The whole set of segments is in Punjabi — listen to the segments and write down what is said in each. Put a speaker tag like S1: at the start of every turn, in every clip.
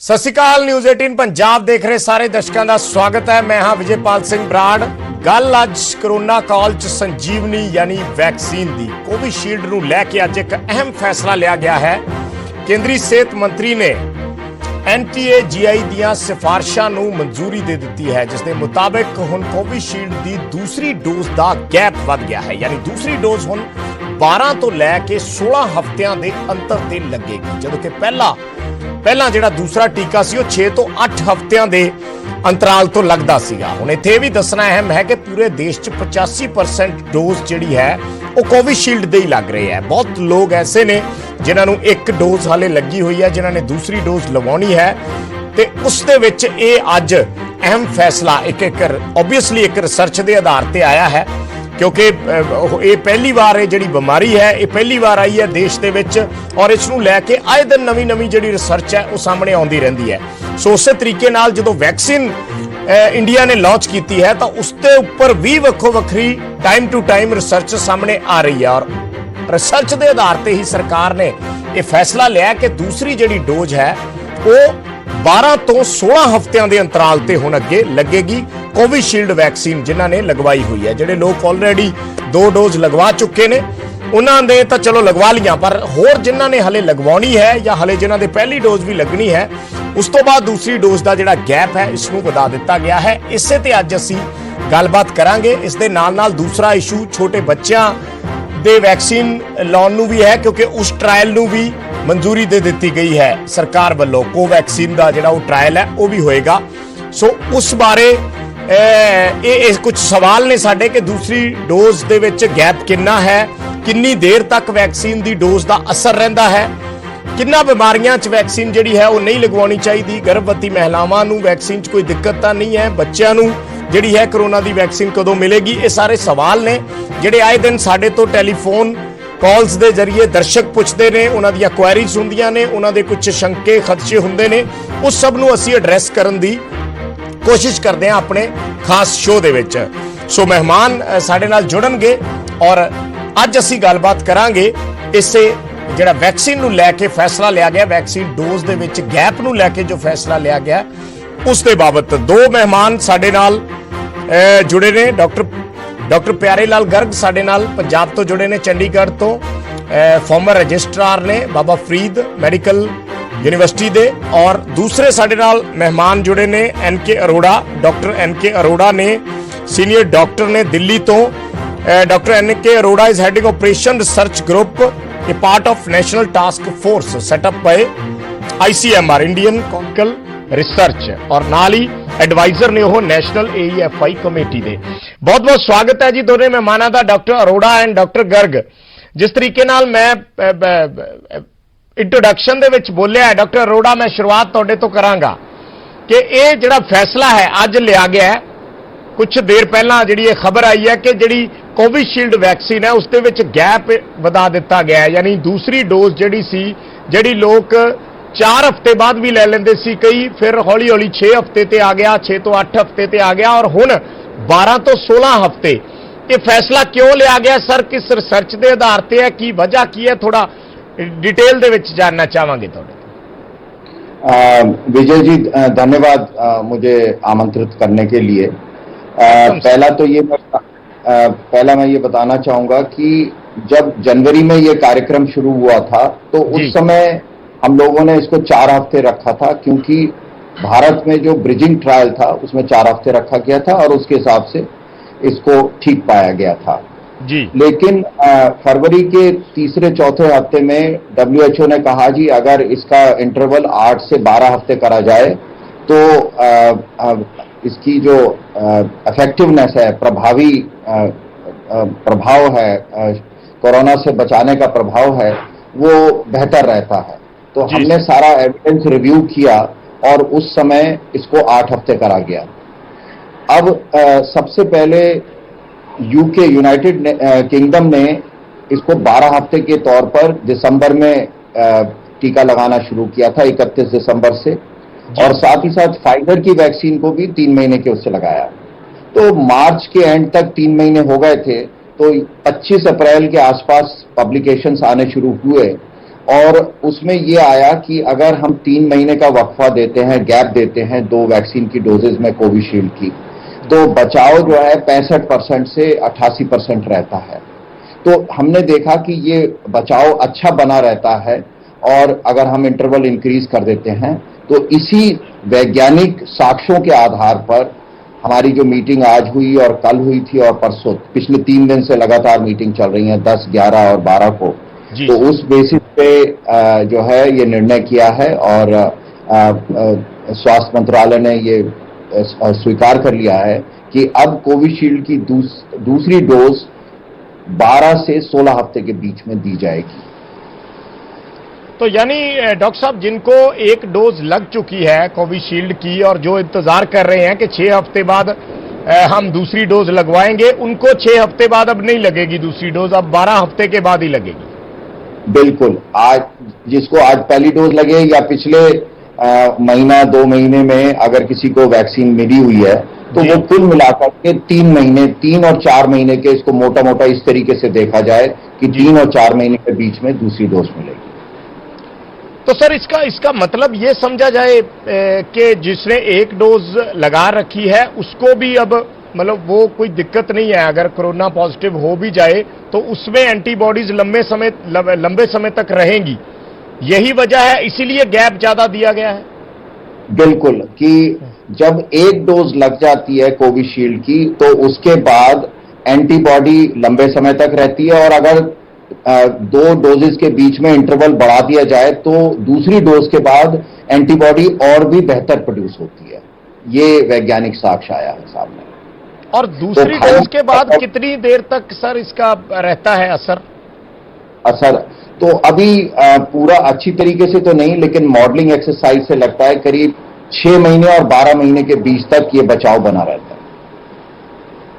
S1: ਸਤਿ ਸ਼੍ਰੀ ਅਕਾਲ ਨਿਊਜ਼ 18 ਪੰਜਾਬ ਦੇਖ ਰਹੇ ਸਾਰੇ ਦਰਸ਼ਕਾਂ ਦਾ ਸਵਾਗਤ ਹੈ। ਮੈਂ ਹਾਂ ਵਿਜੇਪਾਲ ਸਿੰਘ ਬਰਾੜ। ਗੱਲ ਅੱਜ ਕਰੋਨਾ ਕਾਲ 'ਚ ਸੰਜੀਵਨੀ ਯਾਨੀ ਵੈਕਸੀਨ ਦੀ ਕੋਵਿਸ਼ੀਲਡ ਨੂੰ ਲੈ ਕੇ ਅੱਜ ਇੱਕ ਅਹਿਮ ਫੈਸਲਾ ਲਿਆ ਗਿਆ ਹੈ। ਕੇਂਦਰੀ ਸਿਹਤ ਮੰਤਰੀ ਨੇ NTAGI ਦੀਆਂ ਸਿਫਾਰਿਸ਼ਾਂ ਨੂੰ ਮਨਜ਼ੂਰੀ ਦੇ ਦਿੱਤੀ ਹੈ, ਜਿਸ ਦੇ ਮੁਤਾਬਕ ਹੁਣ ਕੋਵਿਸ਼ੀਲਡ ਦੀ ਦੂਸਰੀ ਡੋਜ਼ ਦਾ ਗੈਪ ਵੱਧ ਗਿਆ ਹੈ, ਯਾਨੀ ਦੂਸਰੀ ਡੋਜ਼ ਹੁਣ 12 ਤੋਂ ਲੈ ਕੇ 16 ਹਫ਼ਤਿਆਂ ਦੇ ਅੰਤਰ ਤੇ ਲੱਗੇਗੀ, ਜਦੋਂ ਕਿ ਪਹਿਲਾਂ ਜਿਹੜਾ ਦੂਸਰਾ ਟੀਕਾ ਸੀ ਉਹ 6 ਤੋਂ 8 ਹਫ਼ਤਿਆਂ ਦੇ ਅੰਤਰਾਲ ਤੋਂ ਲੱਗਦਾ ਸੀਗਾ। ਹੁਣ ਇੱਥੇ ਇਹ ਵੀ ਦੱਸਣਾ ਅਹਿਮ ਹੈ ਕਿ ਪੂਰੇ ਦੇਸ਼ 'ਚ 85% ਡੋਜ਼ ਜਿਹੜੀ ਹੈ ਉਹ ਕੋਵਿਸ਼ੀਲਡ ਦੇ ਹੀ ਲੱਗ ਰਹੀ ਹੈ। ਬਹੁਤ ਲੋਕ ਐਸੇ ਨੇ ਜਿਨ੍ਹਾਂ ਨੂੰ ਇੱਕ ਡੋਜ਼ ਹਾਲੇ ਲੱਗੀ ਹੋਈ ਹੈ, ਜਿਨ੍ਹਾਂ ਨੇ ਦੂਸਰੀ ਡੋਜ਼ ਲਵਾਉਣੀ ਹੈ, ਤੇ ਉਸ ਦੇ ਵਿੱਚ ਇਹ ਅੱਜ ਅਹਿਮ ਫੈਸਲਾ ਓਬਵੀਅਸਲੀ ਇੱਕ ਰਿਸਰਚ ਦੇ ਆਧਾਰ ਤੇ ਆਇਆ ਹੈ, ਕਿਉਂਕਿ ਇਹ ਪਹਿਲੀ ਵਾਰ ਇਹ ਜਿਹੜੀ ਬਿਮਾਰੀ ਹੈ ਇਹ ਪਹਿਲੀ ਵਾਰ ਆਈ ਹੈ ਦੇਸ਼ ਦੇ ਵਿੱਚ, ਔਰ ਇਸ ਨੂੰ ਲੈ ਕੇ ਆਏ ਦਿਨ ਨਵੀਂ ਜਿਹੜੀ ਰਿਸਰਚ ਹੈ ਉਹ ਸਾਹਮਣੇ ਆਉਂਦੀ ਰਹਿੰਦੀ ਹੈ। ਸੋ ਉਸੇ ਤਰੀਕੇ ਨਾਲ ਜਦੋਂ ਵੈਕਸੀਨ ਇੰਡੀਆ ਨੇ ਲਾਂਚ ਕੀਤੀ ਹੈ ਤਾਂ ਉਸ ਦੇ ਉੱਪਰ ਵੀ ਵੱਖੋ ਵੱਖਰੀ ਟਾਈਮ ਟੂ ਟਾਈਮ ਰਿਸਰਚ ਸਾਹਮਣੇ ਆ ਰਹੀ ਹੈ, ਔਰ ਰਿਸਰਚ ਦੇ ਆਧਾਰ ਤੇ ਹੀ ਸਰਕਾਰ ਨੇ ਇਹ ਫੈਸਲਾ ਲਿਆ ਕਿ ਦੂਸਰੀ ਜਿਹੜੀ ਡੋਜ਼ ਹੈ ਉਹ 12 ਤੋਂ 16 ਹਫ਼ਤਿਆਂ ਦੇ ਅੰਤਰਾਲ ਤੇ ਹੁਣ ਅੱਗੇ ਲੱਗੇਗੀ। ਕੋਵਿਸ਼ੀਲਡ ਵੈਕਸੀਨ ਜਿਨ੍ਹਾਂ ਨੇ ਲਗਵਾਈ ਹੋਈ ਹੈ, ਜਿਹੜੇ ਲੋਕ ਆਲਰੇਡੀ 2 ਡੋਜ਼ ਲਗਵਾ ਚੁੱਕੇ ਨੇ ਉਹਨਾਂ ਨੇ ਤਾਂ ਚਲੋ ਲਗਵਾ ਲੀਆਂ, ਪਰ ਹੋਰ ਜਿਨ੍ਹਾਂ ਨੇ ਹਲੇ ਲਗਵਾਉਣੀ ਹੈ ਜਾਂ ਹਲੇ ਜਿਨ੍ਹਾਂ ਦੇ ਪਹਿਲੀ ਡੋਜ਼ ਵੀ ਲੱਗਣੀ ਹੈ, ਉਸ ਤੋਂ ਬਾਅਦ ਦੂਸਰੀ ਡੋਜ਼ ਦਾ ਜਿਹੜਾ ਗੈਪ ਹੈ ਇਸ ਨੂੰ ਵਧਾ ਦਿੱਤਾ ਗਿਆ ਹੈ। ਇਸੇ ਤੇ ਅੱਜ ਅਸੀਂ ਗੱਲਬਾਤ ਕਰਾਂਗੇ। ਇਸ ਦੇ ਨਾਲ ਦੂਸਰਾ ਇਸ਼ੂ ਛੋਟੇ ਬੱਚਿਆਂ ਦੇ ਵੈਕਸੀਨ ਲਾਉਣ ਨੂੰ ਵੀ ਹੈ, ਕਿਉਂਕਿ ਉਸ ਟ੍ਰਾਇਲ ਨੂੰ ਵੀ ਮਨਜ਼ੂਰੀ ਦੇ ਦਿੱਤੀ ਗਈ ਹੈ ਸਰਕਾਰ ਵੱਲੋਂ। ਕੋਵੈਕਸੀਨ ਦਾ ਜਿਹੜਾ ਉਹ ਟ੍ਰਾਇਲ ਹੈ ਉਹ ਵੀ ਹੋਏਗਾ। ਸੋ ਉਸ ਬਾਰੇ ਇਹ ਕੁਝ ਸਵਾਲ ਨੇ ਸਾਡੇ ਕਿ ਦੂਸਰੀ ਡੋਜ਼ ਦੇ ਵਿੱਚ ਗੈਪ ਕਿੰਨਾ ਹੈ, ਕਿੰਨੀ ਦੇਰ ਤੱਕ ਵੈਕਸੀਨ ਦੀ ਡੋਜ਼ ਦਾ ਅਸਰ ਰਹਿੰਦਾ ਹੈ, ਕਿੰਨਾ ਬਿਮਾਰੀਆਂ 'ਚ ਵੈਕਸੀਨ ਜਿਹੜੀ ਹੈ ਉਹ ਨਹੀਂ ਲਗਵਾਉਣੀ ਚਾਹੀਦੀ, ਗਰਭਵਤੀ ਮਹਿਲਾਵਾਂ ਨੂੰ ਵੈਕਸੀਨ 'ਚ ਕੋਈ ਦਿੱਕਤ ਤਾਂ ਨਹੀਂ ਹੈ, ਬੱਚਿਆਂ ਨੂੰ ਜਿਹੜੀ ਹੈ ਕਰੋਨਾ ਦੀ ਵੈਕਸੀਨ ਕਦੋਂ ਮਿਲੇਗੀ। ਇਹ ਸਾਰੇ ਸਵਾਲ ਨੇ ਜਿਹੜੇ ਆਏ ਦਿਨ ਸਾਡੇ ਤੋਂ ਟੈਲੀਫੋਨ ਕਾਲਸ ਦੇ ਜ਼ਰੀਏ ਦਰਸ਼ਕ ਪੁੱਛਦੇ ਨੇ, ਉਹਨਾਂ ਦੀਆਂ ਕੁਐਰੀਜ਼ ਹੁੰਦੀਆਂ ਨੇ, ਉਹਨਾਂ ਦੇ ਕੁਝ ਸ਼ੰਕੇ ਖਦਸ਼ੇ ਹੁੰਦੇ ਨੇ, ਉਸ ਸਭ ਨੂੰ ਅਸੀਂ ਐਡਰੈਸ ਕਰਨ ਦੀ ਕੋਸ਼ਿਸ਼ ਕਰਦੇ ਹਾਂ ਆਪਣੇ ਖਾਸ ਸ਼ੋਅ ਦੇ ਵਿੱਚ। ਸੋ ਮਹਿਮਾਨ ਸਾਡੇ ਨਾਲ ਜੁੜਨਗੇ ਔਰ ਅੱਜ ਅਸੀਂ ਗੱਲਬਾਤ ਕਰਾਂਗੇ ਇਸੇ ਜਿਹੜਾ ਵੈਕਸੀਨ ਨੂੰ ਲੈ ਕੇ ਫੈਸਲਾ ਲਿਆ ਗਿਆ, ਵੈਕਸੀਨ ਡੋਜ਼ ਦੇ ਵਿੱਚ ਗੈਪ ਨੂੰ ਲੈ ਕੇ ਜੋ ਫੈਸਲਾ ਲਿਆ ਗਿਆ ਉਸ ਦੇ ਬਾਬਤ। 2 ਮਹਿਮਾਨ ਸਾਡੇ ਨਾਲ ਜੁੜੇ ਨੇ। ਡਾਕਟਰ ਪਿਆਰੇ ਲਾਲ ਗਰਗ ਸਾਡੇ ਨਾਲ ਪੰਜਾਬ ਤੋਂ ਜੁੜੇ ਨੇ, ਚੰਡੀਗੜ੍ਹ ਤੋਂ ਫਾਰਮਰ ਰਜਿਸਟਰਾਰ ਨੇ ਬਾਬਾ ਫਰੀਦ ਮੈਡੀਕਲ ਯੂਨੀਵਰਸਿਟੀ ਦੇ, ਔਰ ਦੂਸਰੇ ਸਾਡੇ ਨਾਲ ਮਹਿਮਾਨ ਜੁੜੇ ਨੇ NK Arora. Doctor NK Arora ਨੇ ਸੀਨੀਅਰ ਡਾਕਟਰ ਨੇ ਦਿੱਲੀ ਤੋਂ। Doctor NK Arora is heading operation research group, a part of national task force set up by ICMR Indian Clinical Research, ਔਰ ਨਾਲ ਹੀ ਐਡਵਾਈਜ਼ਰ ਨੇ ਉਹ ਨੈਸ਼ਨਲ AEFI ਕਮੇਟੀ ਦੇ। ਬਹੁਤ ਸਵਾਗਤ ਹੈ ਜੀ ਦੋਨੇ ਮਹਿਮਾਨਾਂ ਦਾ, doctor Arora and doctor Garg. ਜਿਸ ਤਰੀਕੇ ਨਾਲ ਮੈਂ ਇੰਟਰੋਡਕਸ਼ਨ ਦੇ ਵਿੱਚ ਬੋਲਿਆ ਹੈ, ਡਾਕਟਰ ਅਰੋੜਾ ਮੈਂ ਸ਼ੁਰੂਆਤ ਤੁਹਾਡੇ ਤੋਂ ਕਰਾਂਗਾ ਕਿ ਇਹ ਜਿਹੜਾ ਫੈਸਲਾ ਹੈ ਅੱਜ ਲਿਆ ਗਿਆ ਹੈ, ਕੁਝ ਦੇਰ ਪਹਿਲਾਂ ਜਿਹੜੀ ਇਹ ਖਬਰ ਆਈ ਹੈ ਕਿ ਜਿਹੜੀ ਕੋਵਿਸ਼ੀਲਡ ਵੈਕਸੀਨ ਹੈ ਉਸ ਦੇ ਵਿੱਚ ਗੈਪ ਵਧਾ ਦਿੱਤਾ ਗਿਆ ਹੈ, ਯਾਨੀ ਦੂਸਰੀ ਡੋਜ਼ ਜਿਹੜੀ ਸੀ ਜਿਹੜੀ ਲੋਕ 4 ਹਫ਼ਤੇ ਬਾਅਦ ਵੀ ਲੈ ਲੈਂਦੇ ਸੀ ਕਈ, ਫਿਰ ਹੌਲੀ 6 ਹਫ਼ਤੇ ਤੇ ਆ ਗਿਆ, 6 ਤੋਂ 8 ਹਫ਼ਤੇ ਤੇ ਆ ਗਿਆ, ਔਰ ਹੁਣ 12 ਤੋਂ 16 ਹਫ਼ਤੇ। ਇਹ ਫੈਸਲਾ ਕਿਉਂ ਲਿਆ ਗਿਆ ਸਰ? ਕਿਸ ਰਿਸਰਚ ਦੇ ਆਧਾਰ ਤੇ ਹੈ, ਕੀ ਵਜ੍ਹਾ ਕੀ ਹੈ? ਥੋੜਾ डिटेल दे विच जानना चाहांगे थोड़े।
S2: विजय जी धन्यवाद मुझे आमंत्रित करने के लिए। पहला मैं ये बताना चाहूंगा कि जब जनवरी में ये कार्यक्रम शुरू हुआ था तो उस समय हम लोगों ने इसको 4 हफ्ते रखा था, क्योंकि भारत में जो ब्रिजिंग ट्रायल था उसमें 4 हफ्ते रखा गया था और उसके हिसाब से इसको ठीक पाया गया था जी। लेकिन फरवरी के 3-4 हफ्ते में WHO ने कहा जी अगर इसका इंटरवल 8 से 12 हफ्ते करा जाए तो इसकी जो इफेक्टिवनेस है, प्रभावी प्रभाव है, कोरोना से बचाने का प्रभाव है, वो बेहतर रहता है। तो हमने सारा एविडेंस रिव्यू किया और उस समय इसको 8 हफ्ते करा गया। अब सबसे पहले यूके यूनाइटेड किंगडम ने इसको 12 हफ्ते के तौर पर दिसंबर में टीका लगाना शुरू किया था, 31 दिसंबर से, और साथ ही साथ फाइजर की वैक्सीन को भी 3 महीने के उससे लगाया। तो मार्च के एंड तक 3 महीने हो गए थे, तो 25 अप्रैल के आसपास पब्लिकेशंस आने शुरू हुए और उसमें ये आया कि अगर हम 3 महीने का वक्फा देते हैं, गैप देते हैं 2 वैक्सीन की डोजेज में कोविशील्ड की, तो बचाव जो है 65% से 88% रहता है। तो हमने देखा कि ये बचाव अच्छा बना रहता है, और अगर हम इंटरवल इंक्रीज कर देते हैं तो इसी वैज्ञानिक साक्ष्यों के आधार पर हमारी जो मीटिंग आज हुई और कल हुई थी और परसों, पिछले 3 दिन से लगातार मीटिंग चल रही है, 10, 11 और 12 को, तो उस बेसिस पे जो है ये निर्णय किया है, और स्वास्थ्य मंत्रालय ने ये स्वीकार कर लिया है कि अब कोविशील्ड की दूसरी डोज 12 से 16 हफ्ते के बीच में दी जाएगी।
S1: तो यानी डॉक्टर साहब, जिनको एक डोज लग चुकी है कोविशील्ड की और जो इंतजार कर रहे हैं कि 6 हफ्ते बाद हम दूसरी डोज लगवाएंगे, उनको 6 हफ्ते बाद अब नहीं लगेगी दूसरी डोज, अब 12 हफ्ते के बाद ही लगेगी।
S2: बिल्कुल, आज जिसको आज पहली डोज लगे या पिछले महीना 2 महीने में अगर किसी को वैक्सीन मिली हुई है, तो वो कुल मिलाकर के 3 महीने, 3 और 4 महीने के, इसको मोटा मोटा इस तरीके से देखा जाए कि 3 और 4 महीने के बीच में दूसरी डोज मिलेगी।
S1: तो सर, इसका मतलब ये समझा जाए कि जिसने एक डोज लगा रखी है उसको भी अब मतलब वो कोई दिक्कत नहीं है, अगर कोरोना पॉजिटिव हो भी जाए तो उसमें एंटीबॉडीज लंबे समय तक रहेंगी। यही वजह है, इसीलिए गैप ज्यादा दिया गया है।
S2: बिल्कुल, कि जब एक डोज लग जाती है कोविशील्ड की तो उसके बाद एंटीबॉडी लंबे समय तक रहती है, और अगर 2 डोजेस के बीच में इंटरवल बढ़ा दिया जाए तो दूसरी डोज के बाद एंटीबॉडी और भी बेहतर प्रोड्यूस होती है। ये वैज्ञानिक साक्ष्य आया है सामने।
S1: और दूसरी डोज के बाद कितनी देर तक सर इसका रहता है असर?
S2: तो अभी पूरा अच्छी तरीके से तो नहीं, लेकिन मॉडलिंग एक्सरसाइज से लगता है करीब 6 महीने और 12 महीने के बीच तक ये बचाव बना रहता है।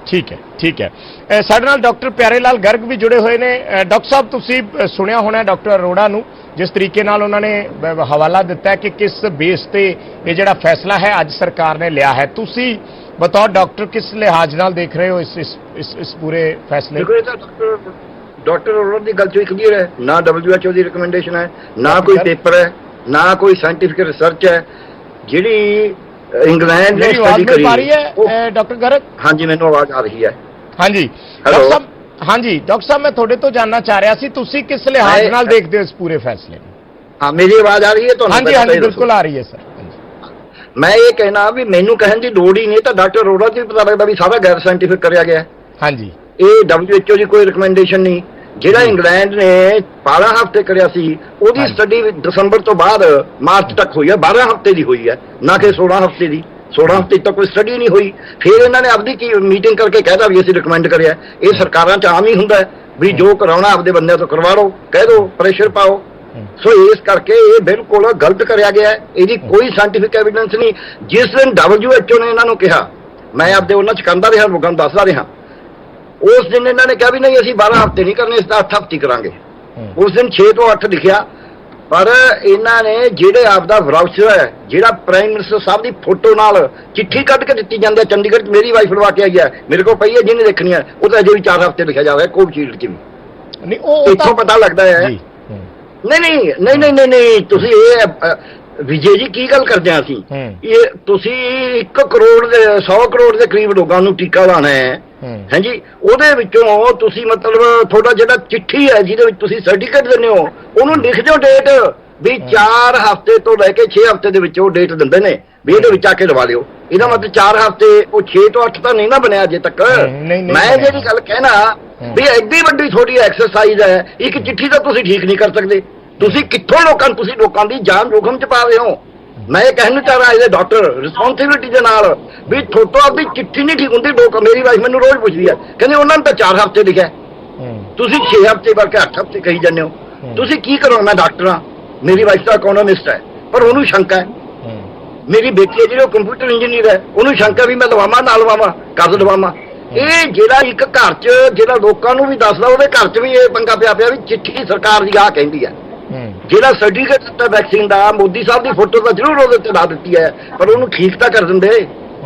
S1: ठीक है, ठीक है। ਸਾਡੇ ਨਾਲ ਡਾਕਟਰ ਪਿਆਰੇ ਲਾਲ ਗਰਗ ਵੀ ਜੁੜੇ ਹੋਏ ਨੇ। ਡਾਕਟਰ ਸਾਹਿਬ, ਤੁਸੀਂ ਸੁਣਿਆ ਹੋਣਾ ਡਾਕਟਰ ਅਰੋੜਾ ਨੂੰ, ਜਿਸ ਤਰੀਕੇ ਨਾਲ ਉਹਨਾਂ ਨੇ ਹਵਾਲਾ ਦਿੱਤਾ ਹੈ ਕਿ ਕਿਸ ਬੇਸ ਤੇ ਇਹ ਜਿਹੜਾ ਫੈਸਲਾ ਹੈ ਅੱਜ ਸਰਕਾਰ ਨੇ ਲਿਆ ਹੈ। ਤੁਸੀਂ ਬਤੌਰ ਡਾਕਟਰ ਕਿਸ ਲਿਹਾਜ਼ ਨਾਲ ਦੇਖ ਰਹੇ ਹੋ ਇਸ ਪੂਰੇ ਫੈਸਲੇ?
S3: ਦੇਖੋ, ਇਹ ਤਾਂ ਡਾਕਟਰ ਅਰੋੜਾ ਦੀ ਗੱਲ ਚੋਂ ਕਲੀਅਰ ਹੈ, ਨਾ WHO ਦੀ ਰਿਕਮੈਂਡੇਸ਼ਨ ਹੈ, ਨਾ ਕੋਈ ਪੇਪਰ ਹੈ, ਨਾ ਕੋਈ ਸਾਇੰਟੀਫਿਕ ਰਿਸਰਚ ਹੈ। ਜਿਹੜੀ ਇੰਗਲੈਂਡ ਨੇ ਸਟੱਡੀ ਕਰੀ
S1: ਹੈ ਡਾਕਟਰ ਗਰਗ।
S3: ਹਾਂਜੀ, ਮੈਨੂੰ ਆਵਾਜ਼ ਆ ਰਹੀ ਹੈ।
S1: ਹਾਂਜੀ ਡਾਕਟਰ ਸਾਹਿਬ, ਹਾਂਜੀ ਡਾਕਟਰ ਸਾਹਿਬ, ਮੈਂ ਤੁਹਾਡੇ ਤੋਂ ਜਾਨਣਾ ਚਾਹ ਰਿਹਾ ਸੀ ਤੁਸੀਂ ਕਿਸ ਲਿਹਾਜ਼ ਨਾਲ ਦੇਖਦੇ ਹੋ ਇਸ ਪੂਰੇ ਫੈਸਲੇ ਨੂੰ?
S3: ਹਾਂ, ਮੇਰੀ ਆਵਾਜ਼ ਆ ਰਹੀ ਹੈ ਤੁਹਾਨੂੰ?
S1: ਹਾਂਜੀ ਹਾਂਜੀ, ਬਿਲਕੁਲ ਆ ਰਹੀ ਹੈ ਸਰ।
S3: ਮੈਂ ਇਹ ਕਹਿਣਾ ਵੀ ਮੈਨੂੰ ਕਹਿਣ ਦੀ ਲੋੜ ਹੀ ਨਹੀਂ, ਤਾਂ ਡਾਕਟਰ ਅਰੋੜਾ ਦੀ ਪਤਾ ਲੱਗਦਾ ਵੀ ਸਾਰਾ ਗੈਰ ਸਾਇੰਟੀਫਿਕ ਕਰਿਆ ਗਿਆ।
S1: ਹਾਂਜੀ,
S3: ਇਹ WHO ਦੀ ਕੋਈ ਰਿਕਮੈਂਡੇਸ਼ਨ ਨਹੀਂ। ਜਿਹੜਾ ਇੰਗਲੈਂਡ ਨੇ 12 ਹਫ਼ਤੇ ਕਰਿਆ ਸੀ, ਉਹਦੀ ਸਟੱਡੀ ਦਸੰਬਰ ਤੋਂ ਬਾਅਦ ਮਾਰਚ ਤੱਕ ਹੋਈ ਹੈ, 12 ਹਫ਼ਤੇ ਦੀ ਹੋਈ ਹੈ, ਨਾ ਕਿ 16 ਹਫ਼ਤੇ ਦੀ। 16 ਹਫ਼ਤੇ ਤੱਕ ਕੋਈ ਸਟੱਡੀ ਨਹੀਂ ਹੋਈ। ਫਿਰ ਇਹਨਾਂ ਨੇ ਆਪਦੀ ਕੀ ਮੀਟਿੰਗ ਕਰਕੇ ਕਹਿਤਾ ਵੀ ਅਸੀਂ ਰਿਕਮੈਂਡ ਕਰਿਆ। ਇਹ ਸਰਕਾਰਾਂ 'ਚ ਆਮ ਹੀ ਹੁੰਦਾ ਵੀ ਜੋ ਕਰਾਉਣਾ ਆਪਦੇ ਬੰਦਿਆਂ ਤੋਂ ਕਰਵਾ ਲਓ, ਕਹਿ ਦਿਓ, ਪ੍ਰੈਸ਼ਰ ਪਾਓ। ਸੋ ਇਸ ਕਰਕੇ ਇਹ ਬਿਲਕੁਲ ਗਲਤ ਕਰਿਆ ਗਿਆ ਹੈ। ਇਹਦੀ ਕੋਈ ਸਾਇੰਟੀਫਿਕ ਐਵੀਡੈਂਸ ਨਹੀਂ। ਜਿਸ ਦਿਨ WHO ਨੇ ਇਹਨਾਂ ਨੂੰ ਕਿਹਾ, ਮੈਂ ਆਪਦੇ ਉਹਨਾਂ 'ਚ ਕਹਿੰਦਾ ਰਿਹਾ, ਲੋਕਾਂ ਨੂੰ ਦੱਸਦਾ ਰਿਹਾ, ਉਸ ਦਿਨ ਇਹਨਾਂ ਨੇ ਕਿਹਾ ਵੀ ਨਹੀਂ, ਅਸੀਂ 12 ਹਫ਼ਤੇ ਨਹੀਂ ਕਰਨੇ, ਇਸ ਦਾ 8 ਹਫ਼ਤੇ ਕਰਾਂਗੇ। ਉਸ ਦਿਨ 6 ਤੋਂ 8 ਲਿਖਿਆ, ਪਰ ਇਹਨਾਂ ਨੇ ਜਿਹੜੇ ਆਪਦਾ ਵਰਾਊਚਰ ਹੈ, ਜਿਹੜਾ ਪ੍ਰਾਈਮ ਮਿਨਿਸਟਰ ਸਾਹਿਬ ਦੀ ਫੋਟੋ ਨਾਲ ਚਿੱਠੀ ਕੱਢ ਕੇ ਦਿੱਤੀ ਜਾਂਦੀ ਹੈ, ਚੰਡੀਗੜ੍ਹ 'ਚ ਮੇਰੀ ਵਾਈਫ ਲਵਾ ਕੇ ਆਈ ਹੈ, ਮੇਰੇ ਕੋਲ ਪਈ ਹੈ, ਜਿਹਨੇ ਦੇਖਣੀ ਹੈ, ਉਹ ਤਾਂ ਅਜੇ ਵੀ 4 ਹਫ਼ਤੇ ਲਿਖਿਆ ਜਾਵੇ ਕੋਵਿਸ਼ੀਲਡ 'ਚ ਵੀ। ਇੱਥੋਂ ਪਤਾ ਲੱਗਦਾ ਹੈ। ਨਹੀਂ, ਤੁਸੀਂ ਇਹ ਵਿਜੇ ਜੀ ਕੀ ਗੱਲ ਕਰਦੇ ਆ? ਅਸੀਂ ਇਹ ਤੁਸੀਂ 1 ਕਰੋੜ ਦੇ 100 ਕਰੋੜ ਦੇ ਕਰੀਬ ਲੋਕਾਂ ਨੂੰ ਟੀਕਾ ਲਾਣਾ ਹੈ, ਹਾਂਜੀ, ਉਹਦੇ ਵਿੱਚੋਂ ਤੁਸੀਂ ਮਤਲਬ ਤੁਹਾਡਾ ਜਿਹੜਾ ਚਿੱਠੀ ਹੈ ਜਿਹਦੇ ਵਿੱਚ ਤੁਸੀਂ ਸਰਟੀਫਿਕੇਟ ਦਿੰਦੇ ਹੋ, ਉਹਨੂੰ ਲਿਖ ਦਿਓ ਡੇਟ ਵੀ 4 ਹਫ਼ਤੇ ਤੋਂ ਲੈ ਕੇ 6 ਹਫ਼ਤੇ ਦੇ ਵਿੱਚ ਉਹ ਡੇਟ ਦਿੰਦੇ ਨੇ ਵੀ ਇਹਦੇ ਵਿੱਚ ਆ ਕੇ ਲਵਾ ਲਿਓ। ਇਹਦਾ ਮਤਲਬ 4 ਹਫ਼ਤੇ, ਉਹ 6 ਤੋਂ 8 ਤਾਂ ਨਹੀਂ ਨਾ ਬਣਿਆ ਅਜੇ ਤੱਕ। ਮੈਂ ਜਿਹੜੀ ਗੱਲ ਕਹਿਣਾ ਵੀ ਐਡੀ ਵੱਡੀ ਤੁਹਾਡੀ ਐਕਸਰਸਾਈਜ਼ ਹੈ, ਇੱਕ ਚਿੱਠੀ ਤਾਂ ਤੁਸੀਂ ਠੀਕ ਨਹੀਂ ਕਰ ਸਕਦੇ। ਤੁਸੀਂ ਕਿੱਥੋਂ ਤੁਸੀਂ ਲੋਕਾਂ ਦੀ ਜਾਨ ਜੋਖਮ 'ਚ ਪਾ ਰਹੇ ਹੋ। ਮੈਂ ਇਹ ਕਹਿਣਾ ਚਾਹ ਰਿਹਾ ਇਹਦੇ ਡਾਕਟਰ ਰਿਸਪੌਂਸਿਬਿਲਿਟੀ ਦੇ ਨਾਲ ਵੀ ਤੁਹਾਤੋਂ ਆਪਦੀ ਚਿੱਠੀ ਨਹੀਂ ਠੀਕ ਹੁੰਦੀ। ਲੋਕ, ਮੇਰੀ ਵਾਈਫ ਮੈਨੂੰ ਰੋਜ਼ ਪੁੱਛਦੀ ਹੈ, ਕਹਿੰਦੇ ਉਹਨਾਂ ਨੇ ਤਾਂ 4 ਹਫ਼ਤੇ ਲਿਖਿਆ, ਤੁਸੀਂ 6 ਹਫ਼ਤੇ ਬਲਕਿ 8 ਹਫ਼ਤੇ ਕਹੀ ਜਾਂਦੇ ਹੋ। ਤੁਸੀਂ ਕੀ ਕਰੋ? ਮੈਂ ਡਾਕਟਰ ਹਾਂ, ਮੇਰੀ ਵਾਈਫ ਤਾਂ ਇਕੋਨੋਮਿਸਟ ਹੈ, ਪਰ ਉਹਨੂੰ ਸ਼ੰਕਾ ਹੈ। ਮੇਰੀ ਬੇਟੀ ਹੈ ਜਿਹੜੀ ਉਹ ਕੰਪਿਊਟਰ ਇੰਜੀਨੀਅਰ ਹੈ, ਉਹਨੂੰ ਸ਼ੰਕਾ ਵੀ ਮੈਂ ਲਵਾਵਾਂ ਨਾ ਲਵਾਵਾਂ, ਕਦ ਲਵਾਵਾਂ। ਇਹ ਜਿਹੜਾ ਇੱਕ ਘਰ 'ਚ ਜਿਹੜਾ ਲੋਕਾਂ ਨੂੰ ਵੀ ਦੱਸਦਾ, ਉਹਦੇ ਘਰ 'ਚ ਵੀ ਇਹ ਪੰਗਾ ਪਿਆ ਵੀ ਚਿੱਠੀ ਸਰਕਾਰ ਦੀ ਆਹ ਕਹਿੰਦੀ ਹੈ। ਜਿਹੜਾ ਸਰਟੀਫਿਕੇਟ ਦਿੱਤਾ ਵੈਕਸੀਨ ਦਾ, ਮੋਦੀ ਸਾਹਿਬ ਦੀ ਫੋਟੋ ਤਾਂ ਜ਼ਰੂਰ ਉਹਦੇ ਤੇ ਲਾ ਦਿੱਤੀ ਹੈ, ਪਰ ਉਹਨੂੰ ਠੀਕ ਤਾਂ ਕਰ ਦਿੰਦੇ।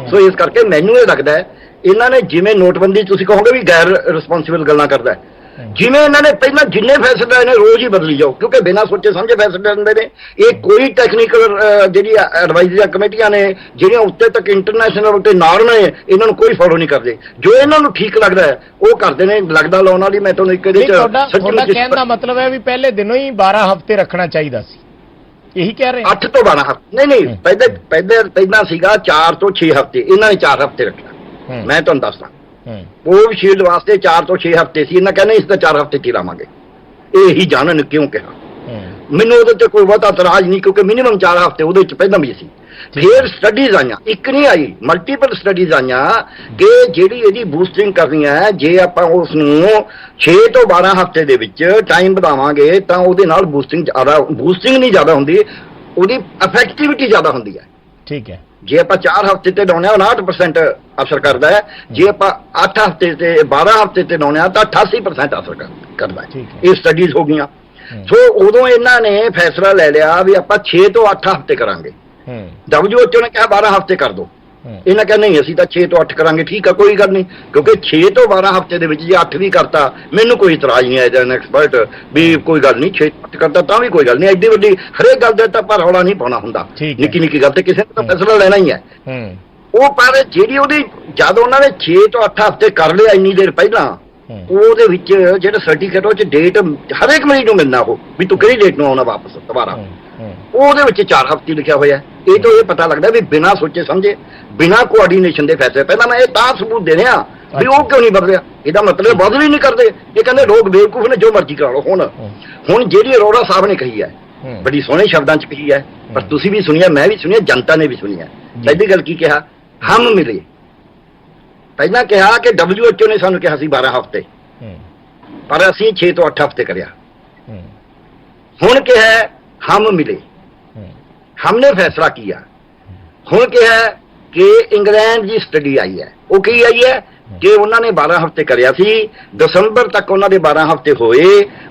S3: ਸੋ ਇਸ ਕਰਕੇ ਮੈਨੂੰ ਇਹ ਲੱਗਦਾ ਹੈ ਇਹਨਾਂ ਨੇ, ਜਿਵੇਂ ਨੋਟਬੰਦੀ ਤੁਸੀਂ ਕਹੋਗੇ ਵੀ ਗੈਰ ਰਿਸਪੌਂਸਿਬਲ ਗੱਲਾਂ ਕਰਦਾ ਹੈ, ਜਿਵੇਂ ਇਹਨਾਂ ਨੇ ਪਹਿਲਾਂ ਜਿੰਨੇ ਫੈਸਲੇ ਲਏ ਨੇ ਰੋਜ਼ ਹੀ ਬਦਲੀ ਜਾਓ, ਕਿਉਂਕਿ ਬਿਨਾਂ ਸੋਚੇ ਸਮਝੇ ਫੈਸਲੇ ਲੈਂਦੇ ਨੇ। ਇਹ ਕੋਈ ਟੈਕਨੀਕਲ ਜਿਹੜੀ ਐਡਵਾਈਜ਼ਰੀ ਕਮੇਟੀਆਂ ਨੇ ਜਿਹੜੀਆਂ ਉੱਤੇ ਤੱਕ ਇੰਟਰਨੈਸ਼ਨਲ ਉੱਤੇ ਨਾਰਮ ਨੇ, ਇਹਨਾਂ ਨੂੰ ਕੋਈ ਫੋਲੋ ਨਹੀਂ ਕਰਦੇ। ਜੋ ਇਹਨਾਂ ਨੂੰ ਠੀਕ ਲੱਗਦਾ ਹੈ ਉਹ ਕਰਦੇ ਨੇ। ਲੱਗਦਾ ਲਾਉਣ ਵਾਲੀ ਮੈਂ ਤੁਹਾਨੂੰ ਇੱਕ ਇਹਦੇ ਚ
S1: ਤੁਹਾਡਾ ਕਹਿਣ ਦਾ ਮਤਲਬ ਹੈ ਵੀ ਪਹਿਲੇ ਦਿਨੋਂ ਹੀ 12 ਹਫ਼ਤੇ ਰੱਖਣਾ ਚਾਹੀਦਾ ਸੀ, ਇਹੀ ਕਹਿ ਰਹੇ
S3: 8 ਤੋਂ 12 ਹਫ਼ਤੇ ਨਹੀਂ ਪਹਿਲਾਂ ਸੀਗਾ 4 ਤੋਂ 6 ਹਫ਼ਤੇ, ਇਹਨਾਂ ਨੇ 4 ਹਫ਼ਤੇ ਰੱਖਿਆ। ਮੈਂ ਤੁਹਾਨੂੰ ਦੱਸਦਾ ਕੋਵਿਸ਼ੀਲਡ ਵਾਸਤੇ 4 ਤੋਂ 6 ਹਫ਼ਤੇ ਸੀ, ਇਹਨਾਂ ਕਹਿੰਦੇ ਇਸ ਤਾਂ 4 ਹਫ਼ਤੇ ਕੀ ਲਾਵਾਂਗੇ। ਇਹੀ ਜਾਣਨ ਕਿਉਂ ਕਿਹਾ। ਮੈਨੂੰ ਉਹਦੇ ਤੇ ਕੋਈ ਬਹੁਤਾ ਇਤਰਾਜ਼ ਨਹੀਂ, ਕਿਉਂਕਿ ਮਿਨੀਮਮ 4 ਹਫ਼ਤੇ ਉਹਦੇ ਚ ਪਹਿਲਾਂ ਵੀ ਸੀ। ਫਿਰ ਸਟੱਡੀਜ਼ ਆਈਆਂ, ਇੱਕ ਨਹੀਂ ਆਈ, ਮਲਟੀਪਲ ਸਟੱਡੀਜ਼ ਆਈਆਂ ਕਿ ਜਿਹੜੀ ਇਹਦੀ ਬੂਸਟਿੰਗ ਕਰਨੀ ਹੈ, ਜੇ ਆਪਾਂ ਉਸ ਨੂੰ 6 ਤੋਂ 12 ਹਫ਼ਤੇ ਦੇ ਵਿੱਚ ਟਾਈਮ ਵਧਾਵਾਂਗੇ ਤਾਂ ਉਹਦੇ ਨਾਲ ਬੂਸਟਿੰਗ ਨਹੀਂ ਜ਼ਿਆਦਾ ਹੁੰਦੀ, ਉਹਦੀ ਇਫੈਕਟਿਵਿਟੀ ਜ਼ਿਆਦਾ ਹੁੰਦੀ ਹੈ। ਠੀਕ ਹੈ। ਜੇ ਆਪਾਂ 4 ਹਫ਼ਤੇ ਤੇ ਲਾਉਣੇ ਆ 59% ਅਸਰ ਕਰਦਾ ਹੈ, ਜੇ ਆਪਾਂ 8 ਹਫ਼ਤੇ ਤੇ 12 ਹਫ਼ਤੇ ਤੇ ਲਾਉਣੇ ਆ ਤਾਂ 88% ਅਸਰ ਕਰਦਾ ਹੈ। ਇਹ ਸਟੱਡੀਜ਼ ਹੋ ਗਈਆਂ। ਸੋ ਉਦੋਂ ਇਹਨਾਂ ਨੇ ਫੈਸਲਾ ਲੈ ਲਿਆ ਵੀ ਆਪਾਂ 6 ਤੋਂ 8 ਹਫ਼ਤੇ ਕਰਾਂਗੇ। WHO ਨੇ ਕਿਹਾ 12 ਹਫ਼ਤੇ ਕਰ ਦੋ, ਇਹਨਾਂ ਕਹਿੰਦੇ ਨਹੀਂ ਅਸੀਂ ਤਾਂ 6 ਤੋਂ 8 ਕਰਾਂਗੇ। ਠੀਕ ਆ, ਕੋਈ ਗੱਲ ਨਹੀਂ, ਕਿਉਂਕਿ 6 ਤੋਂ 12 ਹਫ਼ਤੇ ਦੇ ਵਿੱਚ ਜੇ 8 ਵੀ ਕਰਤਾ ਮੈਨੂੰ ਕੋਈ ਇਤਰਾਜ਼ ਨਹੀਂ ਆਇਆ ਐਨ ਐਕਸਪਰਟ ਵੀ ਕੋਈ ਗੱਲ ਨਹੀਂ, 6 ਤੋਂ 8 ਕਰਤਾ ਤਾਂ ਵੀ ਕੋਈ ਗੱਲ ਨਹੀਂ। ਐਡੀ ਵੱਡੀ ਹਰੇਕ ਗੱਲ ਦੇ ਤਾਂ ਪਰ ਰੌਲਾ ਨਹੀਂ ਪਾਉਣਾ ਹੁੰਦਾ, ਨਿੱਕੀ ਨਿੱਕੀ ਗੱਲ ਤੇ ਕਿਸੇ ਨੇ ਤਾਂ ਫੈਸਲਾ ਲੈਣਾ ਹੀ ਹੈ। ਉਹ ਪਰ ਜਿਹੜੀ ਉਹਦੀ ਜਦ ਉਹਨਾਂ ਨੇ 6 ਤੋਂ 8 ਹਫ਼ਤੇ ਕਰ ਲਿਆ ਇੰਨੀ ਦੇਰ ਪਹਿਲਾਂ, ਉਹਦੇ ਵਿੱਚ ਜਿਹੜਾ ਸਰਟੀਫਿਕੇਟ ਉਹ ਚ ਡੇਟ ਹਰੇਕ ਮਰੀਜ਼ ਨੂੰ ਮਿਲਣਾ ਉਹ ਵੀ ਤੂੰ ਕਿਹੜੀ ਡੇਟ ਨੂੰ ਆਉਣਾ ਵਾਪਸ ਦੁਬਾਰਾ, ਉਹਦੇ ਵਿੱਚ 4 ਹਫ਼ਤੇ ਲਿਖਿਆ ਹੋਇਆ। ਇਹ ਤੋਂ ਇਹ ਪਤਾ ਲੱਗਦਾ ਵੀ ਬਿਨਾਂ ਸੋਚੇ ਸਮਝੇ, ਬਿਨਾਂ ਕੋਆਰਡੀਨੇਸ਼ਨ ਦੇ ਫੈਸਲੇ। ਪਹਿਲਾਂ ਮੈਂ ਇਹ ਤਾਂ ਸਬੂਤ ਦੇ ਰਿਹਾ ਵੀ ਉਹ ਕਿਉਂ ਨਹੀਂ ਬਦਲਿਆ, ਇਹਦਾ ਮਤਲਬ ਬਦਲ ਹੀ ਨਹੀਂ ਕਰਦੇ। ਇਹ ਕਹਿੰਦੇ ਲੋਕ ਬੇਵਕੂਫ ਨੇ, ਜੋ ਮਰਜ਼ੀ ਕਰਾ ਲਓ। ਹੁਣ ਜਿਹੜੀ ਅਰੋੜਾ ਸਾਹਿਬ ਨੇ ਕਹੀ ਹੈ ਬੜੀ ਸੋਹਣੇ ਸ਼ਬਦਾਂ ਚ ਕਹੀ ਹੈ, ਪਰ ਤੁਸੀਂ ਵੀ ਸੁਣਿਆ, ਮੈਂ ਵੀ ਸੁਣਿਆ, ਜਨਤਾ ਨੇ ਵੀ ਸੁਣਿਆ। ਪਹਿਲੀ ਗੱਲ ਕੀ ਕਿਹਾ, ਹਮ ਮਿਲੇ। ਪਹਿਲਾਂ ਕਿਹਾ ਕਿ WHO ਨੇ ਸਾਨੂੰ ਕਿਹਾ ਸੀ 12 ਹਫ਼ਤੇ, ਪਰ ਅਸੀਂ 6 ਤੋਂ 8 ਹਫ਼ਤੇ ਕਰਿਆ। ਹੁਣ ਕਿਹਾ ਹਮ ਮਿਲੇ, हमने फैसला किया। ਹੁਣ ਕਿਹਾ ਕਿ ਇੰਗਲੈਂਡ ਦੀ ਸਟੱਡੀ ਆਈ ਹੈ, ਉਹ ਕੀ ਆਈ ਹੈ ਕਿ ਉਹਨਾਂ ਨੇ 12 ਹਫ਼ਤੇ ਕਰਿਆ ਸੀ, ਦਸੰਬਰ ਤੱਕ ਉਹਨਾਂ ਦੇ 12 ਹਫ਼ਤੇ ਹੋਏ,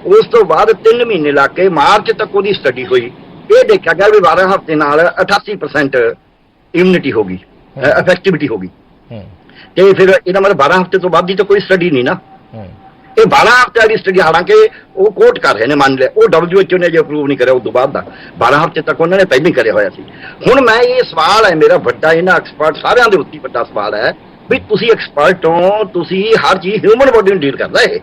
S3: ਉਸ ਤੋਂ ਬਾਅਦ 3 ਮਹੀਨੇ ਲੱਗ ਕੇ ਮਾਰਚ ਤੱਕ ਉਹਦੀ ਸਟੱਡੀ ਹੋਈ। ਇਹ ਦੇਖਿਆ ਗਿਆ ਵੀ 12 ਹਫ਼ਤੇ ਨਾਲ 88% ਇਮਿਊਨਿਟੀ ਹੋ ਗਈ, ਇਫੈਕਟਿਵਿਟੀ ਹੋ ਗਈ। ਤੇ ਫਿਰ ਇਹਦਾ ਮਤਲਬ 12 ਹਫ਼ਤੇ ਤੋਂ ਬਾਅਦ ਦੀ ਤਾਂ ਕੋਈ ਸਟੱਡੀ ਨਹੀਂ ਨਾ। ਇਹ 12 ਹਫ਼ਤੇ ਵਾਲੀ ਸਟੱਡੀ, ਹਾਲਾਂਕਿ ਉਹ ਕੋਟ ਕਰ ਰਹੇ ਨੇ, ਮੰਨ ਲਿਆ, ਉਹ WHO ਨੇ ਜੇ ਅਪਰੂਵ ਨਹੀਂ ਕਰਿਆ ਉਸ ਤੋਂ ਬਾਅਦ ਦਾ 12 ਹਫ਼ਤੇ ਤੱਕ ਉਹਨਾਂ ਨੇ ਪਹਿਲਾਂ ਹੀ ਕਰਿਆ ਹੋਇਆ ਸੀ। ਹੁਣ ਮੈਂ ਇਹ ਸਵਾਲ ਹੈ ਮੇਰਾ ਵੱਡਾ, ਇਹਨਾਂ ਐਕਸਪਰਟ ਸਾਰਿਆਂ ਦੇ ਉੱਤੇ ਵੱਡਾ ਸਵਾਲ ਹੈ ਵੀ ਤੁਸੀਂ ਐਕਸਪਰਟ ਹੋ, ਤੁਸੀਂ ਹਰ ਚੀਜ਼ ਹਿਊਮਨ ਬੋਡੀ ਨੂੰ ਡੀਲ ਕਰਦਾ। ਇਹ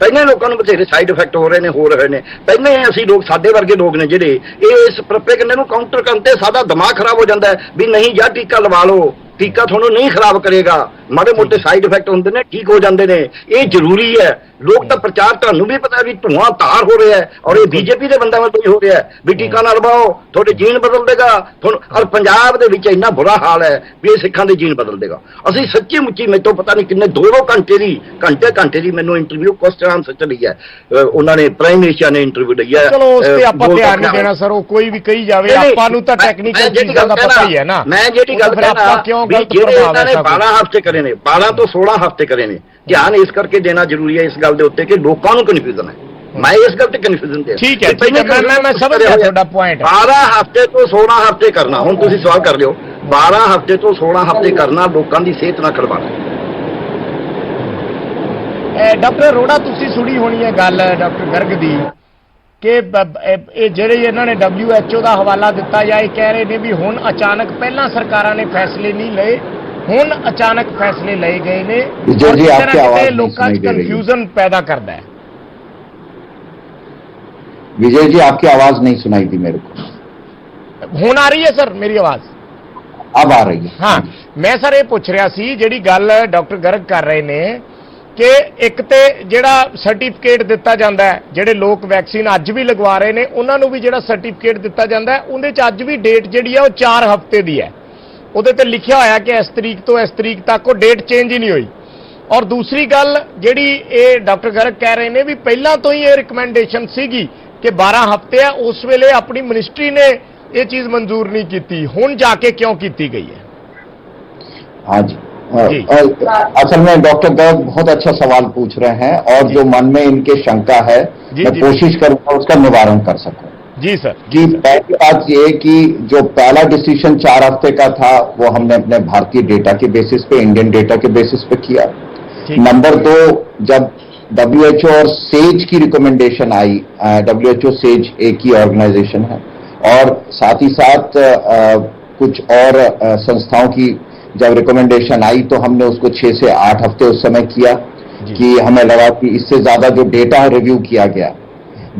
S3: ਪਹਿਲੇ ਲੋਕਾਂ ਨੂੰ ਬਥੇਰੇ ਸਾਈਡ ਇਫੈਕਟ ਹੋ ਰਹੇ ਨੇ, ਪਹਿਲੇ ਅਸੀਂ ਲੋਕ, ਸਾਡੇ ਵਰਗੇ ਲੋਕ ਨੇ ਜਿਹੜੇ ਇਸ ਪ੍ਰੋਪੇਗੈਂਡਾ ਨੂੰ ਕਾਊਂਟਰ ਕਰਨ ਤੇ ਸਾਡਾ ਦਿਮਾਗ ਖਰਾਬ ਹੋ ਜਾਂਦਾ ਹੈ ਵੀ ਨਹੀਂ ਯਾਰ ਟੀਕਾ ਲਵਾ ਲਓ, ਟੀਕਾ ਤੁਹਾਨੂੰ ਨਹੀਂ ਖਰਾਬ ਕਰੇਗਾ, ਮਾੜੇ ਮੋਟੇ ਸਾਈਡ ਇਫੈਕਟ ਹੁੰਦੇ ਨੇ, ਠੀਕ ਹੋ ਜਾਂਦੇ ਨੇ, ਇਹ ਜ਼ਰੂਰੀ ਹੈ। ਲੋਕ ਤਾਂ ਪ੍ਰਚਾਰ, ਤੁਹਾਨੂੰ ਵੀ ਪਤਾ ਵੀ ਧੂਆਂ ਧਾਰ ਹੋ ਰਿਹਾ ਹੈ, ਔਰ ਇਹ ਬੀਜੇਪੀ ਦੇ ਬੰਦਾ ਵੱਲੋਂ ਹੀ ਹੋ ਰਿਹਾ ਹੈ ਵੀ ਟੀਕਾ ਨਾ ਲਵਾਓ ਤੁਹਾਡੇ ਜੀਨ ਬਦਲ ਦੇਗਾ ਤੁਹਾਨੂੰ। ਔਰ ਪੰਜਾਬ ਦੇ ਵਿੱਚ ਇੰਨਾ ਬੁਰਾ ਹਾਲ ਹੈ ਵੀ ਇਹ ਸਿੱਖਾਂ ਦੇ ਜੀਨ ਬਦਲ ਦੇਗਾ। ਅਸੀਂ ਸੱਚੀ ਮੁੱਚੀ, ਮੇਰੇ ਤੋਂ ਪਤਾ ਨਹੀਂ ਕਿੰਨੇ 2 ਘੰਟੇ ਦੀ ਮੈਨੂੰ ਇੰਟਰਵਿਊ ਕੁਐਸਚਨ ਆਨਸਰ ਚੱਲੀ ਹੈ, ਉਹਨਾਂ ਨੇ ਪ੍ਰਾਈਮ ਮਿਨਿਸਟਰ ਨੇ ਇੰਟਰਵਿਊ ਲਈ ਹੈ।
S1: ਚਲੋ ਉਸ ਤੇ ਆਪਾਂ ਧਿਆਨ ਨਹੀਂ ਦੇਣਾ ਸਰ, ਉਹ ਕੋਈ ਵੀ ਕਹੀ ਜਾਵੇ, ਆਪਾਂ ਨੂੰ ਤਾਂ ਟੈਕਨੀਕਲ ਚੀਜ਼ਾਂ ਦਾ ਪਤਾ ਹੀ ਹੈ ਨਾ।
S3: ਮੈਂ ਜਿਹੜੀ ਗੱਲ ਕਹਿਣਾ ਵੀ ਜਿਹੜੇ ਇਹਨਾਂ ਨੇ 12 ਹਫ਼ਤੇ ਕਰੇ ਨੇ, 12 ਤੋਂ 16 ਹਫ਼ਤੇ ਕਰੇ ਨੇ, ਧਿਆਨ ਇਸ ਕਰਕੇ ਦੇਣਾ ਜ਼ਰੂਰੀ ਹੈ ਇਸ ਗੱਲ ਦੇ ਉੱਤੇ ਕਿ ਲੋਕਾਂ ਨੂੰ ਕਨਫਿਊਜ਼ਨ ਹੈ। ਮੈਂ ਇਸ ਗੱਲ ਤੇ ਕਨਫਿਊਜ਼ਨ ਦੇ
S1: ਠੀਕ ਹੈ, ਮੈਂ ਸਮਝ ਗਿਆ ਤੁਹਾਡਾ ਪੁਆਇੰਟ।
S3: 12 ਹਫ਼ਤੇ ਤੋਂ 16 ਹਫ਼ਤੇ ਕਰਨਾ, ਹੁਣ ਤੁਸੀਂ ਸਵਾਲ ਕਰ ਲਿਓ, 12 ਹਫ਼ਤੇ ਤੋਂ 16 ਹਫ਼ਤੇ ਕਰਨਾ ਲੋਕਾਂ ਦੀ ਸਿਹਤ ਨਾਲ ਖਿਲਵਾੜ ਹੈ।
S1: ਡਾਕਟਰ ਅਰੋੜਾ, ਤੁਸੀਂ ਸੁਣੀ ਹੋਣੀ ਹੈ ਗੱਲ ਡਾਕਟਰ ਗਰਗ ਦੀ ਕਿ ਇਹ ਜਿਹੜੇ ਇਹਨਾਂ ਨੇ WHO ਦਾ ਹਵਾਲਾ ਦਿੱਤਾ ਜਾਂ ਇਹ ਕਹਿ ਰਹੇ ਨੇ ਵੀ ਹੁਣ ਅਚਾਨਕ, ਪਹਿਲਾਂ ਸਰਕਾਰਾਂ ਨੇ ਫੈਸਲੇ ਨਹੀਂ ਲਏ, ਹੁਣ ਅਚਾਨਕ ਫੈਸਲੇ ਲਏ ਗਏ ਨੇ, ਲੋਕਾਂ 'ਚ ਕਨਫਿਊਜ਼ਨ ਪੈਦਾ ਕਰਦਾ ਹੈ।
S2: विजय जी, आपकी आवाज नहीं सुनाई दी मेरे को।
S1: ਹੁਣ ਆ ਰਹੀ ਹੈ ਸਰ ਮੇਰੀ ਆਵਾਜ਼?
S2: अब आ रही है।
S1: ਹਾਂ, ਮੈਂ ਸਰ ਇਹ ਪੁੱਛ ਰਿਹਾ ਸੀ, ਜਿਹੜੀ ਗੱਲ ਡਾਕਟਰ ਗਰਗ ਕਰ ਰਹੇ ਨੇ ਕਿ ਇੱਕ ਤੇ ਜਿਹੜਾ ਸਰਟੀਫਿਕੇਟ ਦਿੱਤਾ ਜਾਂਦਾ ਹੈ, ਜਿਹੜੇ ਲੋਕ ਵੈਕਸੀਨ ਅੱਜ ਵੀ ਲਗਵਾ ਰਹੇ ਨੇ ਉਹਨਾਂ ਨੂੰ ਵੀ ਜਿਹੜਾ ਸਰਟੀਫਿਕੇਟ ਦਿੱਤਾ ਜਾਂਦਾ ਹੈ, ਉਹਦੇ 'ਚ ਅੱਜ ਵੀ ਡੇਟ ਜਿਹੜੀ ਹੈ ਉਹ 4 ਹਫ਼ਤੇ ਦੀ ਹੈ। ਉਹਦੇ ਤੇ ਲਿਖਿਆ ਹੋਇਆ ਕਿ ਇਸ ਤਰੀਕ ਤੋਂ ਇਸ ਤਰੀਕ ਤੱਕ, ਉਹ ਡੇਟ ਚੇਂਜ ਹੀ ਨਹੀਂ ਹੋਈ। ਔਰ ਦੂਸਰੀ ਗੱਲ ਜਿਹੜੀ ਇਹ ਡਾਕਟਰ ਗਰਗ ਕਹਿ ਰਹੇ ਨੇ ਵੀ ਪਹਿਲਾਂ ਤੋਂ ਹੀ ਇਹ ਰਿਕਮੈਂਡੇਸ਼ਨ ਸੀਗੀ ਕਿ 12 ਹਫ਼ਤੇ ਆ, ਉਸ ਵੇਲੇ ਆਪਣੀ ਮਿਨਿਸਟਰੀ ਨੇ ਇਹ ਚੀਜ਼ ਮਨਜ਼ੂਰ ਨਹੀਂ ਕੀਤੀ, ਹੁਣ ਜਾ ਕੇ ਕਿਉਂ ਕੀਤੀ गई है?
S2: हाँ जी, असल में डॉक्टर गर्ग बहुत अच्छा सवाल पूछ रहे हैं और जो मन में इनके शंका है मैं कोशिश करूंगा उसका निवारण कर सकूं।
S1: जी सर।
S2: जी, पहली बात ये कि जो पहला डिसीजन 4 हफ्ते का था वो हमने अपने भारतीय डेटा के बेसिस पे, इंडियन डेटा के बेसिस पे किया। नंबर 2, जब WHO और सेज की रिकमेंडेशन आई। WHO सेज एक ही ऑर्गेनाइजेशन है, और साथ ही साथ कुछ और संस्थाओं की जब रिकमेंडेशन आई तो हमने उसको 6 से 8 हफ्ते उस समय किया कि हमें लगा कि इससे ज्यादा जो डेटा रिव्यू किया गया।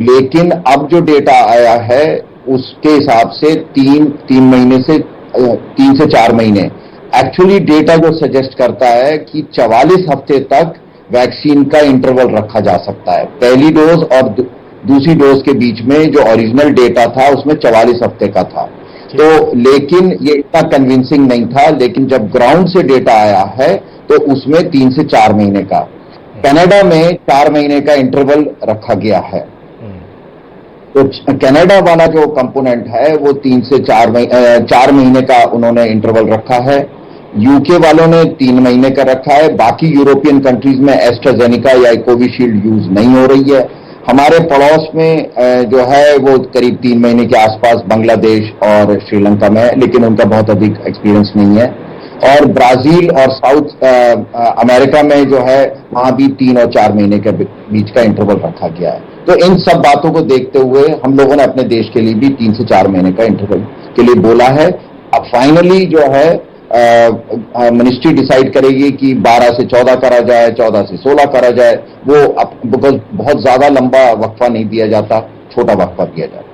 S2: लेकिन अब जो डेटा आया है उसके हिसाब से 3 महीने से 3 से 4 महीने एक्चुअली डेटा जो सजेस्ट करता है कि 44 हफ्ते तक वैक्सीन का इंटरवल रखा जा सकता है। पहली डोज और दूसरी डोज के बीच में जो ओरिजिनल डेटा था उसमें 44 हफ्ते का था। तो लेकिन ये इतना कन्विंसिंग नहीं था, लेकिन जब ग्राउंड से डेटा आया है तो उसमें 3 से 4 महीने का, कनाडा में 4 महीने का इंटरवल रखा गया है। तो कनाडा वाला जो कंपोनेंट है वो 3 से 4 महीने का उन्होंने इंटरवल रखा है। यूके वालों ने 3 महीने का रखा है। बाकी यूरोपियन कंट्रीज में एस्ट्राजेनिका या कोविशील्ड यूज नहीं हो रही है। हमारे पड़ोस में जो है वो करीब 3 महीने के आसपास बांग्लादेश और श्रीलंका में है, लेकिन उनका बहुत अधिक एक्सपीरियंस नहीं है। और ब्राजील और साउथ अमेरिका में जो है वहां भी 3 और 4 महीने के बीच का इंटरवल रखा गया है। तो इन सब बातों को देखते हुए हम लोगों ने अपने देश के लिए भी 3 से 4 महीने का इंटरवल के लिए बोला है। अब फाइनली जो है मिनिस्ट्री डिसाइड करेगी कि 12 से 14 करा जाए, 14 से 16 करा जाए। वो बिकॉज बहुत ज्यादा लंबा वक्फा नहीं दिया जाता, छोटा वक्फा दिया जाता है।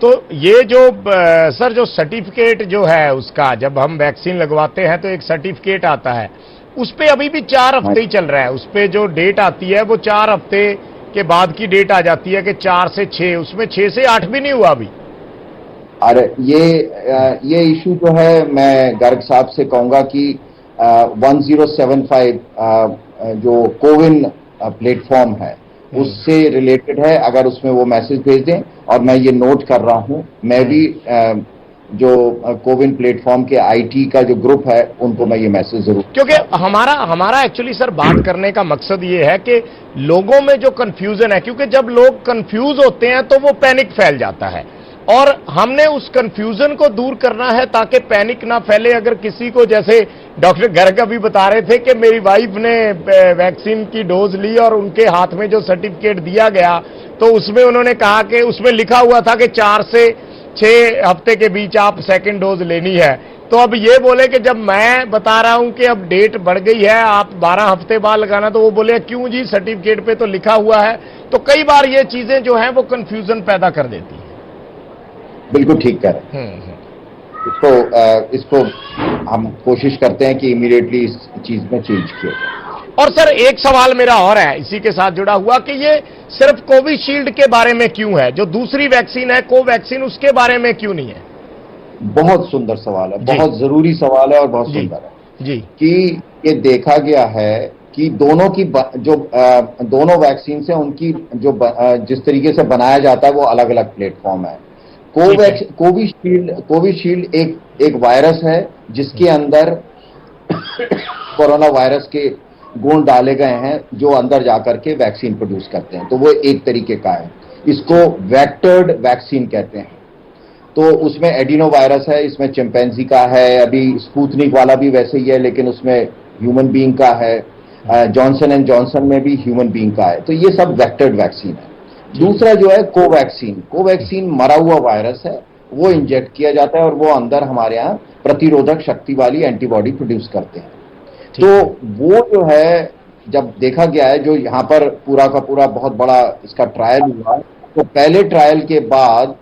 S1: तो ये जो सर जो सर्टिफिकेट जो है उसका, जब हम वैक्सीन लगवाते हैं तो एक सर्टिफिकेट आता है, उस पे अभी भी 4 हफ्ते ही चल रहा है। उस पे जो डेट आती है वो 4 हफ्ते के बाद की डेट आ जाती है कि 4 से 6, उसमें 6 से 8 भी नहीं हुआ अभी।
S2: अरे ये इशू जो है मैं गर्ग साहब से कहूंगा कि 1075 जो कोविन प्लेटफॉर्म है उससे रिलेटेड है। अगर उसमें वो मैसेज भेज दें, और मैं ये नोट कर रहा हूं, मैं भी जो कोविन प्लेटफॉर्म के आईटी का जो ग्रुप है उनको मैं ये मैसेज जरूर,
S1: क्योंकि हमारा एक्चुअली सर बात करने का मकसद ये है कि लोगों में जो कंफ्यूजन है, क्योंकि जब लोग कंफ्यूज होते हैं तो वो पैनिक फैल जाता है, और हमने उस कंफ्यूजन को दूर करना है ताकि पैनिक ना फैले। अगर किसी को, जैसे डॉक्टर गर्ग अभी बता रहे थे कि मेरी वाइफ ने वैक्सीन की डोज ली और उनके हाथ में जो सर्टिफिकेट दिया गया तो उसमें उन्होंने कहा कि उसमें लिखा हुआ था कि 4 से 6 हफ्ते के बीच आप सेकंड डोज लेनी है। तो अब ये बोले कि जब मैं बता रहा हूं कि अब डेट बढ़ गई है, आप 12 हफ्ते बाद लगाना, तो वो बोले क्यों जी, सर्टिफिकेट पे तो लिखा हुआ है। तो कई बार ये चीजें जो हैं वो कंफ्यूजन पैदा कर देती है।
S2: बिल्कुल ठीक कह रहे हैं। इसको हम कोशिश करते हैं कि इमीडिएटली इस चीज में चेंज किया जाए।
S1: और सर एक सवाल मेरा और है इसी के साथ जुड़ा हुआ कि ये सिर्फ कोविशील्ड के बारे में क्यों है, जो दूसरी वैक्सीन है कोवैक्सीन, उसके बारे में क्यों नहीं है?
S2: बहुत सुंदर सवाल है, बहुत जरूरी सवाल है और बहुत सुंदर है
S1: जी।
S2: कि ये देखा गया है कि दोनों की जो दोनों वैक्सीन है उनकी जो जिस तरीके से बनाया जाता है वो अलग अलग प्लेटफॉर्म है। कोविशील्ड एक वायरस है जिसके अंदर कोरोना वायरस के गुण डाले गए हैं जो अंदर जाकर के वैक्सीन प्रोड्यूस करते हैं। तो वो एक तरीके का है, इसको वेक्टर्ड वैक्सीन कहते हैं। तो उसमें एडिनो वायरस है, इसमें चिंपैंजी का है, अभी स्पुतनिक वाला भी वैसे ही है लेकिन उसमें ह्यूमन बीइंग का है, जॉनसन एंड जॉनसन में भी ह्यूमन बीइंग का है। तो ये सब वेक्टर्ड वैक्सीन है। दूसरा जो है कोवैक्सीन मरा हुआ वायरस है, वो इंजेक्ट किया जाता है और वो अंदर हमारे यहाँ प्रतिरोधक शक्ति वाली एंटीबॉडी प्रोड्यूस करते हैं। तो वो जो है जब देखा गया है, जो यहाँ पर पूरा का पूरा बहुत बड़ा इसका ट्रायल हुआ, तो पहले ट्रायल के बाद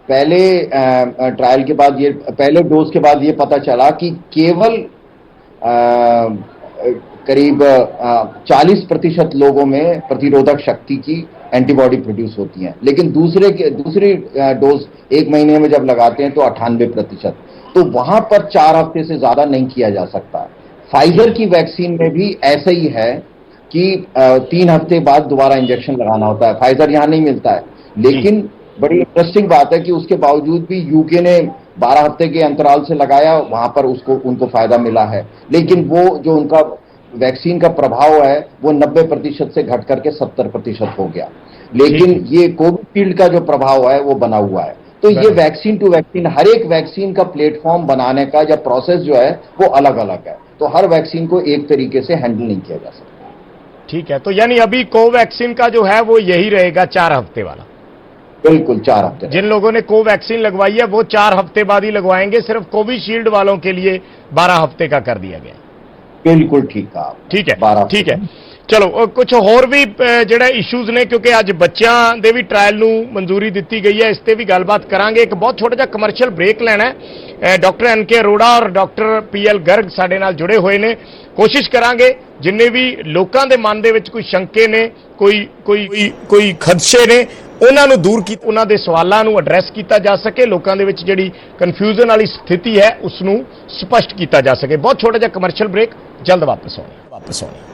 S2: पहले डोज के बाद ये पता चला कि केवल करीब 40% लोगों में प्रतिरोधक शक्ति की एंटीबॉडी प्रोड्यूस होती हैं, लेकिन दूसरी डोज 1 महीने में जब लगाते हैं तो 98%। तो वहां पर 4 हफ्ते से ज्यादा नहीं किया जा सकता। फाइजर की वैक्सीन में भी ऐसा ही है कि 3 हफ्ते बाद दोबारा इंजेक्शन लगाना होता है। फाइजर यहां नहीं मिलता है, लेकिन बड़ी इंटरेस्टिंग बात है कि उसके बावजूद भी यूके ने 12 हफ्ते के अंतराल से लगाया, वहां पर उनको फायदा मिला है। लेकिन वो जो उनका वैक्सीन का प्रभाव है वो 90% से घट करके 70% हो गया। लेकिन ये कोविशील्ड का जो प्रभाव है वो बना हुआ है। तो ये वैक्सीन टू वैक्सीन, हर एक वैक्सीन का प्लेटफॉर्म बनाने का या प्रोसेस जो है वो अलग अलग है। तो हर वैक्सीन को एक तरीके से हैंडल नहीं किया जा सकता।
S1: ठीक है, तो यानी अभी कोवैक्सीन का जो है वो यही रहेगा 4 हफ्ते वाला।
S2: बिल्कुल 4 हफ्ते।
S1: जिन लोगों ने कोवैक्सीन लगवाई है वो 4 हफ्ते बाद ही लगवाएंगे, सिर्फ कोविशील्ड वालों के लिए 12 हफ्ते का कर दिया गया।
S2: बिल्कुल ठीक कहा।
S1: ठीक है,
S2: 12
S1: ठीक है। ਚਲੋ ਕੁਝ ਹੋਰ ਵੀ ਜਿਹੜਾ ਇਸ਼ੂਜ਼ ਨੇ, ਕਿਉਂਕਿ ਅੱਜ ਬੱਚਿਆਂ ਦੇ ਵੀ ਟ੍ਰਾਇਲ ਨੂੰ ਮਨਜ਼ੂਰੀ ਦਿੱਤੀ ਗਈ ਹੈ, ਇਸ ਤੇ ਵੀ ਗੱਲਬਾਤ ਕਰਾਂਗੇ। ਇੱਕ ਬਹੁਤ ਛੋਟਾ ਜਿਹਾ ਕਮਰਸ਼ੀਅਲ ਬ੍ਰੇਕ ਲੈਣਾ ਹੈ। ਡਾਕਟਰ ਐਨ.ਕੇ. ਅਰੋੜਾ ਔਰ ਡਾਕਟਰ ਪੀ.ਐਲ. ਗਰਗ ਸਾਡੇ ਨਾਲ ਜੁੜੇ ਹੋਏ ਨੇ। ਕੋਸ਼ਿਸ਼ ਕਰਾਂਗੇ ਜਿੰਨੇ ਵੀ ਲੋਕਾਂ ਦੇ ਮਨ ਦੇ ਵਿੱਚ ਕੋਈ ਸ਼ੰਕੇ ਨੇ, ਕੋਈ ਖਦਸ਼ੇ ਨੇ, ਉਹਨਾਂ ਨੂੰ ਦੂਰ ਕੀਤਾ, ਉਹਨਾਂ ਦੇ ਸਵਾਲਾਂ ਨੂੰ ਐਡਰੈਸ ਕੀਤਾ ਜਾ ਸਕੇ, ਲੋਕਾਂ ਦੇ ਵਿੱਚ ਜਿਹੜੀ ਕਨਫਿਊਜ਼ਨ ਵਾਲੀ ਸਥਿਤੀ ਹੈ ਉਸ ਨੂੰ ਸਪਸ਼ਟ ਕੀਤਾ ਜਾ ਸਕੇ। ਬਹੁਤ ਛੋਟਾ ਜਿਹਾ ਕਮਰਸ਼ੀਅਲ ਬ੍ਰੇਕ, ਜਲਦ ਵਾਪਸ ਆਉਣਾ।